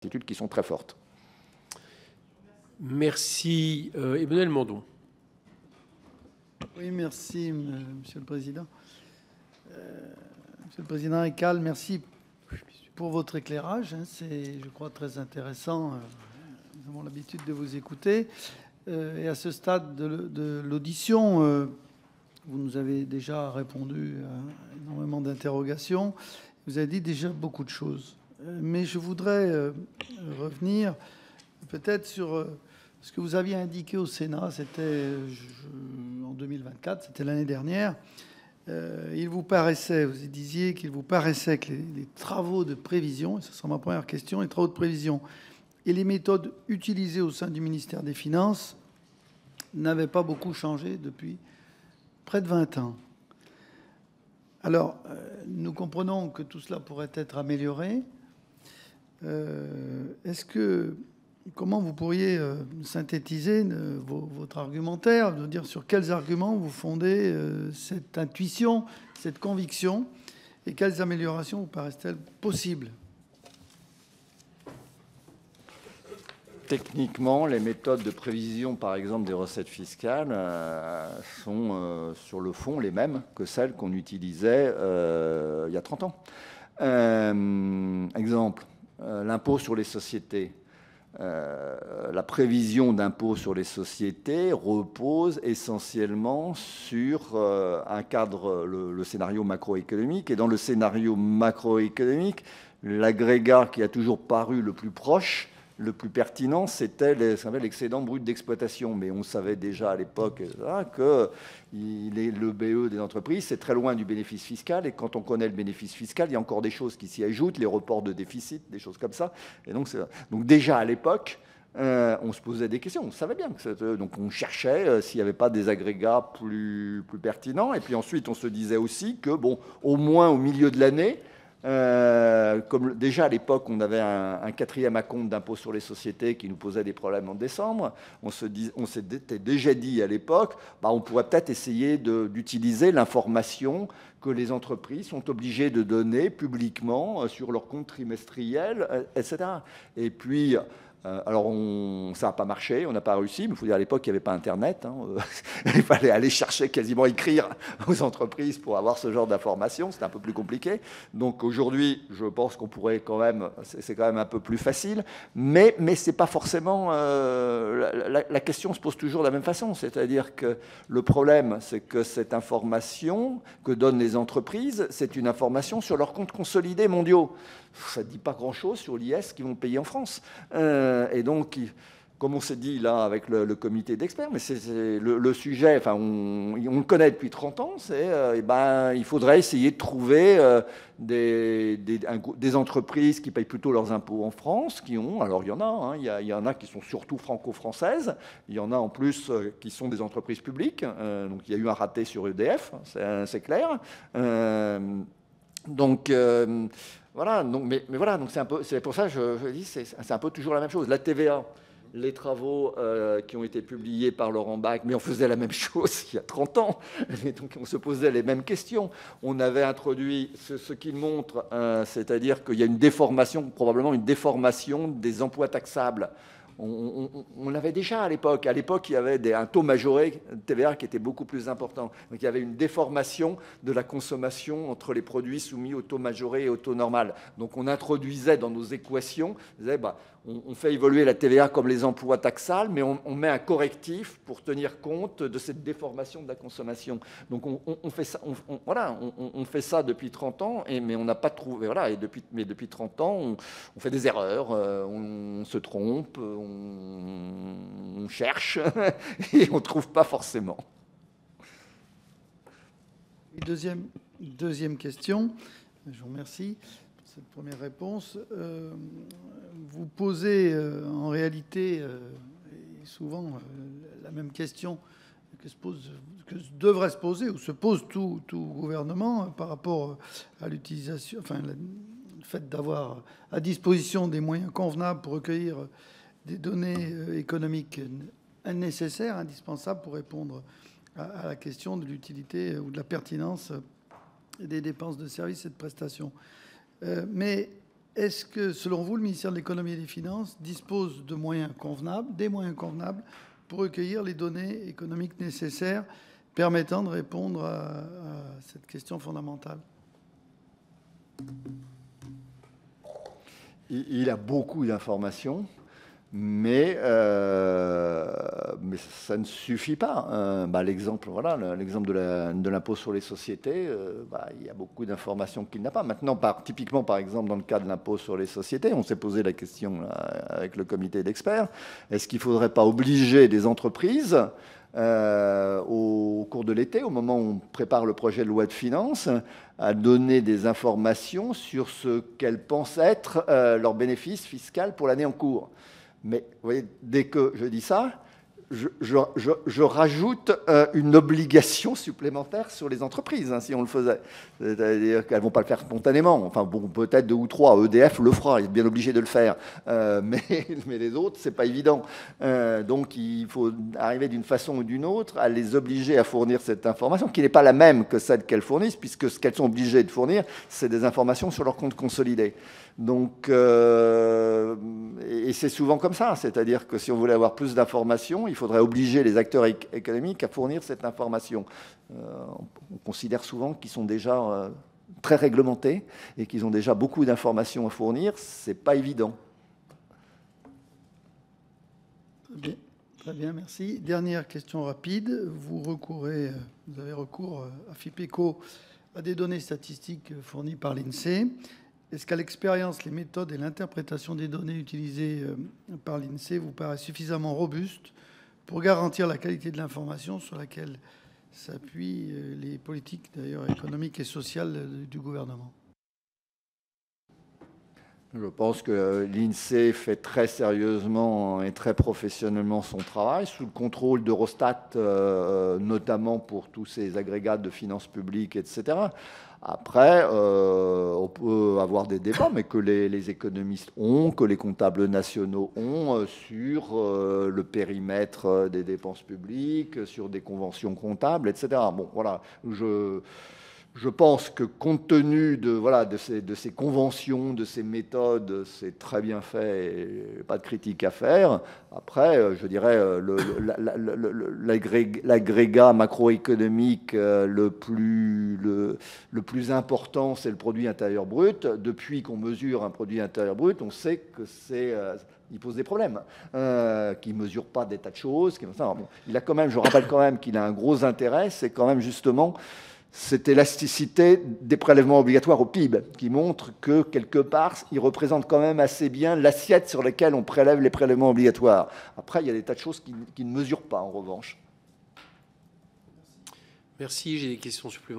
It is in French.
attitudes qui sont très fortes. Merci. Emmanuel Mandon. Oui, merci, Monsieur le Président. Monsieur le Président Ekal, merci pour votre éclairage. C'est, je crois, très intéressant. Nous avons l'habitude de vous écouter. Et à ce stade de l'audition, vous nous avez déjà répondu à énormément d'interrogations. Vous avez dit déjà beaucoup de choses. Mais je voudrais revenir peut-être sur ce que vous aviez indiqué au Sénat. C'était en 2024, c'était l'année dernière. Il vous paraissait, vous disiez qu'il vous paraissait que les travaux de prévision, et ce sera ma première question, les travaux de prévision et les méthodes utilisées au sein du ministère des Finances n'avaient pas beaucoup changé depuis près de 20 ans. Alors, nous comprenons que tout cela pourrait être amélioré. Comment vous pourriez synthétiser votre argumentaire, de dire sur quels arguments vous fondez cette intuition, cette conviction, et quelles améliorations vous paraissent-elles possibles? Techniquement, les méthodes de prévision, par exemple, des recettes fiscales, sont sur le fond les mêmes que celles qu'on utilisait il y a 30 ans. Exemple, l'impôt sur les sociétés. La prévision d'impôt sur les sociétés repose essentiellement sur un cadre, le scénario macroéconomique. Et dans le scénario macroéconomique, l'agrégat qui a toujours paru le plus proche, le plus pertinent, c'était l'excédent brut d'exploitation. Mais on savait déjà à l'époque que le BE des entreprises, c'est très loin du bénéfice fiscal. Et quand on connaît le bénéfice fiscal, il y a encore des choses qui s'y ajoutent, les reports de déficit, des choses comme ça. Et donc déjà à l'époque, on se posait des questions. On savait bien que donc on cherchait s'il n'y avait pas des agrégats plus pertinents. Et puis ensuite, on se disait aussi que, bon, au moins au milieu de l'année, comme déjà à l'époque on avait un quatrième acompte d'impôt sur les sociétés qui nous posait des problèmes en décembre, on s'était déjà dit à l'époque, on pourrait peut-être essayer d'utiliser l'information que les entreprises sont obligées de donner publiquement sur leurs comptes trimestriels, etc. Et puis alors, ça n'a pas marché, on n'a pas réussi, mais il faut dire à l'époque qu'il n'y avait pas Internet. Il fallait aller chercher, quasiment écrire aux entreprises pour avoir ce genre d'informations. C'était un peu plus compliqué. Donc aujourd'hui, je pense qu'on pourrait quand même, c'est quand même un peu plus facile, mais c'est pas forcément... la question se pose toujours de la même façon. C'est-à-dire que le problème, c'est que cette information que donnent les entreprises, c'est une information sur leurs comptes consolidés mondiaux. Ça ne dit pas grand-chose sur l'IS qu'ils vont payer en France. Et donc, comme on s'est dit là avec le comité d'experts, mais c'est le sujet, enfin, on le connaît depuis 30 ans, c'est il faudrait essayer de trouver des entreprises qui payent plutôt leurs impôts en France, alors il y en a, il y en a qui sont surtout franco-françaises, il y en a en plus qui sont des entreprises publiques, donc il y a eu un raté sur EDF, c'est clair. Donc... voilà, donc, mais voilà, donc c'est pour ça que je dis c'est un peu toujours la même chose. La TVA, les travaux qui ont été publiés par Laurent Bach, mais on faisait la même chose il y a 30 ans. Et donc on se posait les mêmes questions. On avait introduit ce qu'il montre, c'est-à-dire qu'il y a une déformation, probablement une déformation des emplois taxables. On l'avait déjà à l'époque. À l'époque, il y avait un taux majoré de TVA qui était beaucoup plus important. Donc il y avait une déformation de la consommation entre les produits soumis au taux majoré et au taux normal. Donc on introduisait dans nos équations, on disait, on fait évoluer la TVA comme les emplois taxables, mais on met un correctif pour tenir compte de cette déformation de la consommation. Donc on fait ça, on fait ça depuis 30 ans, mais on n'a pas trouvé. Voilà, mais depuis 30 ans, on fait des erreurs, on se trompe, on cherche et on ne trouve pas forcément. Deuxième question, je vous remercie pour cette première réponse. Vous posez en réalité et souvent la même question que devrait se poser, ou se pose tout gouvernement par rapport à l'utilisation, enfin le fait d'avoir à disposition des moyens convenables pour recueillir des données économiques nécessaires, indispensables pour répondre à la question de l'utilité ou de la pertinence des dépenses de services et de prestations. Mais est-ce que, selon vous, le ministère de l'Économie et des Finances dispose de moyens convenables, des moyens convenables, pour recueillir les données économiques nécessaires permettant de répondre à cette question fondamentale? Il a beaucoup d'informations, mais ça ne suffit pas. L'exemple, voilà, l'exemple de l'impôt sur les sociétés, il y a beaucoup d'informations qu'il n'a pas. Maintenant, typiquement, par exemple, dans le cas de l'impôt sur les sociétés, on s'est posé la question là, avec le comité d'experts, est-ce qu'il ne faudrait pas obliger des entreprises au cours de l'été, au moment où on prépare le projet de loi de finances, à donner des informations sur ce qu'elles pensent être leur bénéfice fiscal pour l'année en cours. Mais vous voyez, dès que je dis ça, je rajoute une obligation supplémentaire sur les entreprises, si on le faisait. C'est-à-dire qu'elles ne vont pas le faire spontanément. Enfin, bon, peut-être 2 ou 3. EDF le fera, il est bien obligé de le faire. Mais les autres, ce n'est pas évident. Donc, il faut arriver d'une façon ou d'une autre à les obliger à fournir cette information, qui n'est pas la même que celle qu'elles fournissent, puisque ce qu'elles sont obligées de fournir, c'est des informations sur leur compte consolidé. Donc, et c'est souvent comme ça, c'est-à-dire que si on voulait avoir plus d'informations, il faudrait obliger les acteurs économiques à fournir cette information. On considère souvent qu'ils sont déjà très réglementés et qu'ils ont déjà beaucoup d'informations à fournir. C'est pas évident. Très bien, merci. Dernière question rapide. Vous avez recours à FIPECO à des données statistiques fournies par l'INSEE. Est-ce qu'à l'expérience, les méthodes et l'interprétation des données utilisées par l'INSEE vous paraissent suffisamment robustes pour garantir la qualité de l'information sur laquelle s'appuient les politiques d'ailleurs économiques et sociales du gouvernement? Je pense que l'INSEE fait très sérieusement et très professionnellement son travail, sous le contrôle d'Eurostat, notamment pour tous ces agrégats de finances publiques, etc. Après, on peut avoir des débats, mais que les économistes ont, que les comptables nationaux ont, sur le périmètre des dépenses publiques, sur des conventions comptables, etc. Bon, voilà, je pense que compte tenu de ces conventions, de ces méthodes, c'est très bien fait et pas de critique à faire. Après, je dirais, l'agrégat macroéconomique le plus important, c'est le produit intérieur brut. Depuis qu'on mesure un produit intérieur brut, on sait que il pose des problèmes, qui ne mesure pas des tas de choses. Il a quand même, je rappelle quand même qu'il a un gros intérêt, c'est quand même justement cette élasticité des prélèvements obligatoires au PIB, qui montre que, quelque part, il représente quand même assez bien l'assiette sur laquelle on prélève les prélèvements obligatoires. Après, il y a des tas de choses qui ne mesurent pas, en revanche. Merci, j'ai des questions supplémentaires.